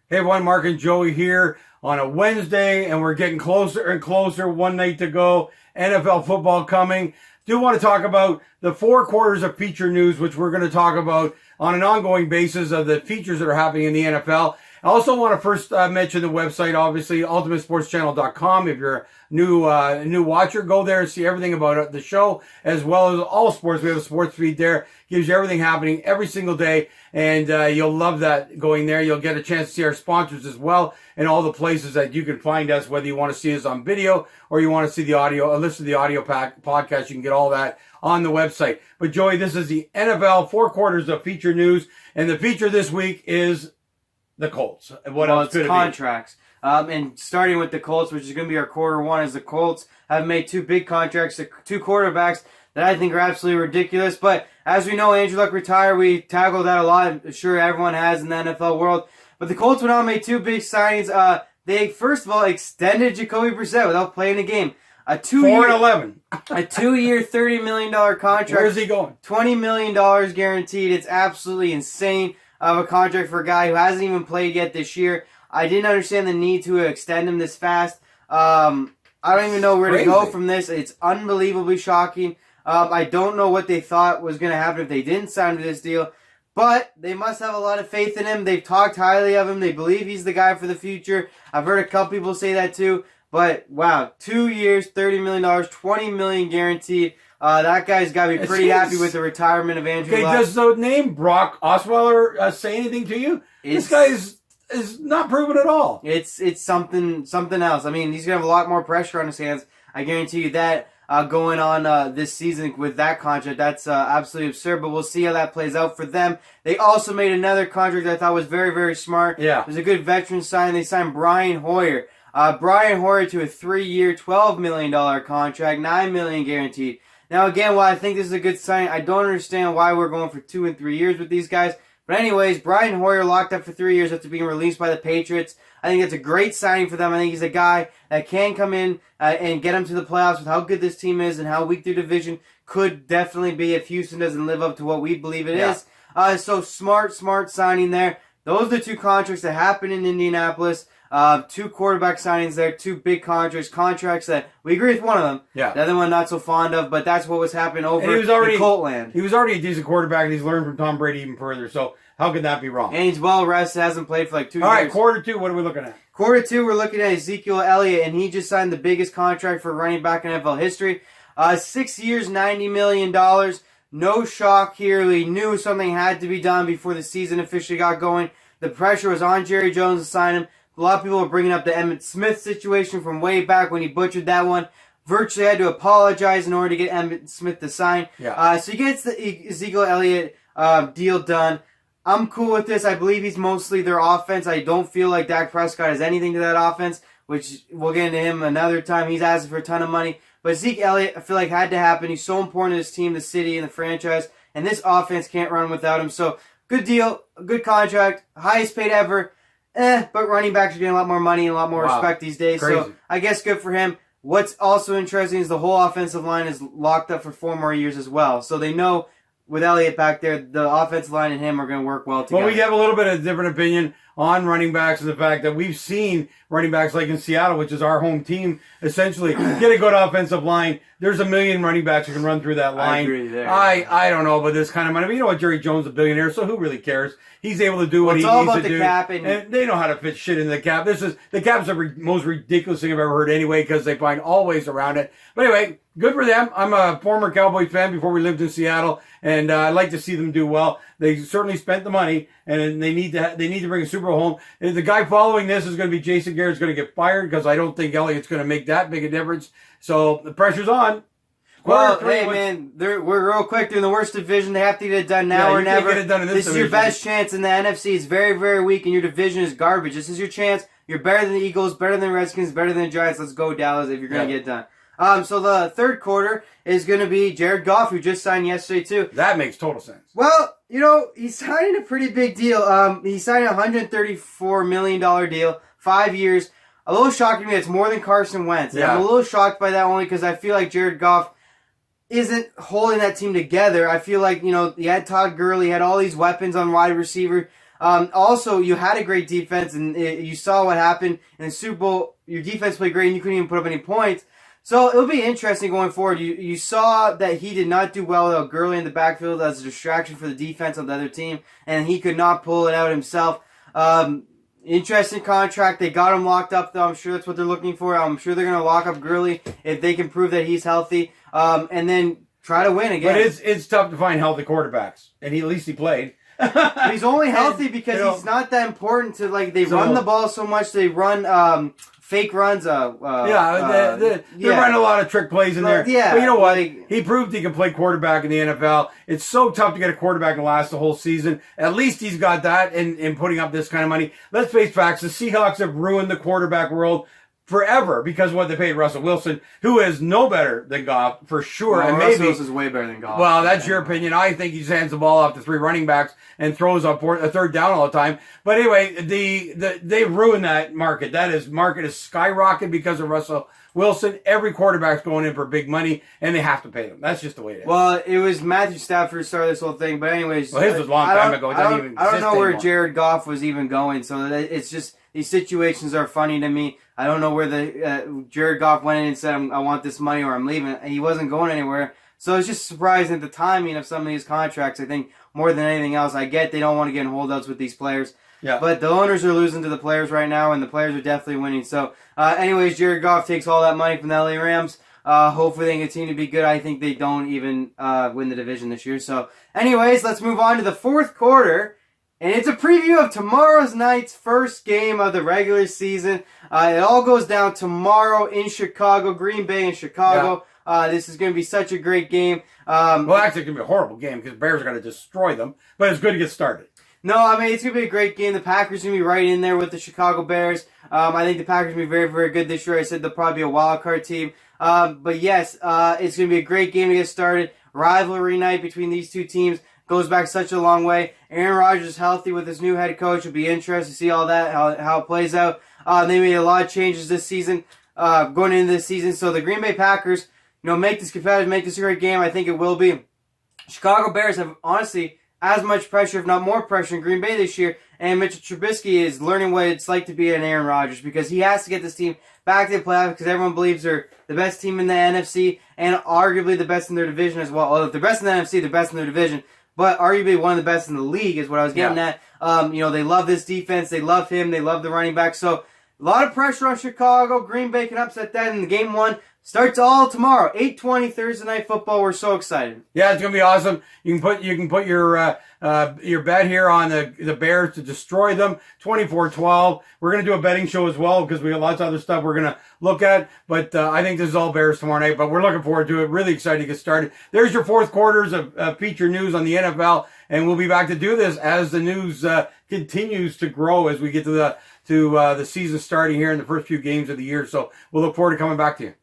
Hey everyone, Mark and Joey here on a Wednesday, and we're getting closer and closer. One night to go. NFL football coming. Do want to talk about the 4 quarters of feature news, which we're going to talk about on an ongoing basis of the features that are happening in the NFL. I also want to first mention the website, obviously, ultimatesportschannel.com. If you're a new watcher, go there and see everything about the show, as well as all sports. We have a sports feed there. Gives you everything happening every single day, and you'll love that going there. You'll get a chance to see our sponsors as well, and all the places that you can find us, whether you want to see us on video or you want to see the audio, or listen to the audio podcast. You can get all that on the website. But Joey, this is the NFL 4 quarters of feature news, and the feature this week is the Colts. What else could it be? Contracts. And starting with the Colts, which is going to be our quarter one, is the Colts have made 2 big contracts to 2 quarterbacks that I think are absolutely ridiculous. But as we know, Andrew Luck retired. We tackled that a lot. I'm sure everyone has in the NFL world. But the Colts went out and made 2 big signings. They, first of all, extended Jacoby Brissett without playing a game. A 4-11. A 2-year, $30 million contract. Where's he going? $20 million guaranteed. It's absolutely insane of a contract for a guy who hasn't even played yet this year. I didn't understand the need to extend him this fast. I don't even know where to go from this. It's unbelievably shocking. I don't know what they thought was going to happen if they didn't sign to this deal, but they must have a lot of faith in him. They've talked highly of him. They believe he's the guy for the future. I've heard a couple people say that too. But wow, 2 years, $30 million, $20 million guaranteed. That guy's got to be pretty happy with the retirement of Andrew Luck. Does the name Brock Osweiler say anything to you? This guy is not proven at all. It's something else. I mean, he's gonna have a lot more pressure on his hands. I guarantee you that. Going on this season with that contract, that's absolutely absurd. But we'll see how that plays out for them. They also made another contract that I thought was very, very smart. Yeah, it was a good veteran sign. They signed Brian Hoyer. Brian Hoyer to a 3-year, $12 million contract, $9 million guaranteed. Now, again, while I think this is a good sign, I don't understand why we're going for 2 and 3 years with these guys. But anyways, Brian Hoyer locked up for 3 years after being released by the Patriots. I think that's a great signing for them. I think he's a guy that can come in and get them to the playoffs with how good this team is and how weak their division could definitely be if Houston doesn't live up to what we believe it is. So smart signing there. Those are the 2 contracts that happened in Indianapolis. 2 quarterback signings there, 2 big contracts that we agree with one of them. Yeah. The other one not so fond of, but that's what was happening over in Colt land. He was already a decent quarterback, and he's learned from Tom Brady even further. So how could that be wrong? And he's well rested, hasn't played for like 2 years. All right, quarter 2, what are we looking at? Quarter 2, we're looking at Ezekiel Elliott, and he just signed the biggest contract for running back in NFL history. 6 years, $90 million. No shock here. We knew something had to be done before the season officially got going. The pressure was on Jerry Jones to sign him. A lot of people are bringing up the Emmitt Smith situation from way back when he butchered that one. Virtually had to apologize in order to get Emmitt Smith to sign. Yeah. So he gets the Ezekiel Elliott deal done. I'm cool with this. I believe he's mostly their offense. I don't feel like Dak Prescott has anything to that offense, which we'll get into him another time. He's asking for a ton of money. But Zeke Elliott, I feel like had to happen. He's so important to this team, the city, and the franchise. And this offense can't run without him. So good deal, good contract, highest paid ever. But running backs are getting a lot more money and a lot more respect these days. Crazy. So I guess good for him. What's also interesting is the whole offensive line is locked up for 4 more years as well. So they know with Elliott back there, the offensive line and him are going to work well together. Well, we have a little bit of a different opinion on running backs and the fact that we've seen running backs like in Seattle, which is our home team, essentially get a good offensive line. There's a million running backs who can run through that line. I agree there. I don't know about this kind of money. But you know what? Jerry Jones is a billionaire, so who really cares? He's able to do what he needs to do. It's all about the cap. And they know how to fit shit in the cap. The cap's the most ridiculous thing I've ever heard anyway, because they find all ways around it. But anyway, good for them. I'm a former Cowboy fan before we lived in Seattle, and I'd like to see them do well. They certainly spent the money, and they need to bring a Super Bowl home. And the guy following this is going to be Jason Garrett's going to get fired, because I don't think Elliott's going to make that big a difference. So the pressure's on. Well, hey, man, we're real quick. They're in the worst division. They have to get it done now or never. Get it done in this is your best chance in the NFC. It's very, very weak, and your division is garbage. This is your chance. You're better than the Eagles, better than the Redskins, better than the Giants. Let's go, Dallas, if you're going to get it done. So the third quarter is going to be Jared Goff, who just signed yesterday, too. That makes total sense. Well, you know, he's signing a pretty big deal. He signed a $134 million deal, 5 years. A little shocking to me. It's more than Carson Wentz. Yeah. I'm a little shocked by that only because I feel like Jared Goff isn't holding that team together. I feel like, you know, he had Todd Gurley, he had all these weapons on wide receiver. Also, you had a great defense, and you saw what happened in the Super Bowl. Your defense played great, and you couldn't even put up any points. So it'll be interesting going forward. You saw that he did not do well without Gurley in the backfield as a distraction for the defense of the other team, and he could not pull it out himself. Interesting contract. They got him locked up, though. I'm sure that's what they're looking for. I'm sure they're going to lock up Gurley if they can prove that he's healthy, and then try to win again. But it's tough to find healthy quarterbacks, and at least he played. But he's only healthy because he's not that important to, like, they run the ball so much. They run fake runs. They're running a lot of trick plays in there. Yeah, but you know what? He proved he can play quarterback in the NFL. It's so tough to get a quarterback and last the whole season. At least he's got that in putting up this kind of money. Let's face facts. The Seahawks have ruined the quarterback world forever because of what they paid Russell Wilson, who is no better than Goff for sure. Well, and Russell maybe Wilson's way better than Goff. Well, that's your opinion. I think he just hands the ball off to 3 running backs and throws up a third down all the time. But anyway, they ruined that market. Market is skyrocketed because of Russell Wilson. Every quarterback's going in for big money, and they have to pay them. That's just the way it is. Well, it was Matthew Stafford who started this whole thing, but anyways, well, his was a long time ago. It doesn't even I don't know where anymore. Jared Goff was even going, so it's just these situations are funny to me. I don't know where the Jared Goff went in and said, I want this money or I'm leaving. He wasn't going anywhere. So it's just surprising at the timing of some of these contracts. I think more than anything else, I get they don't want to get in holdouts with these players. Yeah. But the owners are losing to the players right now, and the players are definitely winning. So anyways, Jared Goff takes all that money from the LA Rams. Hopefully they can continue to be good. I think they don't even win the division this year. So anyways, let's move on to the fourth quarter. And it's a preview of tomorrow's night's first game of the regular season. It all goes down tomorrow in Chicago, Green Bay and Chicago. Yeah. This is going to be such a great game. Well, actually, it's going to be a horrible game because the Bears are going to destroy them. But it's good to get started. No, I mean, it's going to be a great game. The Packers are going to be right in there with the Chicago Bears. I think the Packers are going to be very, very good this year. I said they'll probably be a wild card team. But yes, it's going to be a great game to get started. Rivalry night between these two teams. Goes back such a long way. Aaron Rodgers is healthy with his new head coach. It'll be interesting to see all that, how it plays out. They made a lot of changes this season, going into this season. So the Green Bay Packers, make this competitive, make this a great game. I think it will be. Chicago Bears have, honestly, as much pressure, if not more pressure, in Green Bay this year. And Mitchell Trubisky is learning what it's like to be an Aaron Rodgers because he has to get this team back to the playoffs because everyone believes they're the best team in the NFC and arguably the best in their division as well. Well, if they're best in the NFC, they're best in their division. But arguably one of the best in the league is what I was getting at. They love this defense. They love him. They love the running back. So a lot of pressure on Chicago. Green Bay can upset that in the game one. Starts all tomorrow, 8:20 Thursday Night Football. We're so excited. Yeah, it's gonna be awesome. You can put your bet here on the Bears to destroy them, 24-12. We're gonna do a betting show as well because we got lots of other stuff we're gonna look at. But I think this is all Bears tomorrow night. But we're looking forward to it. Really excited to get started. There's your fourth quarters of feature news on the NFL, and we'll be back to do this as the news continues to grow as we get to the season starting here in the first few games of the year. So we'll look forward to coming back to you.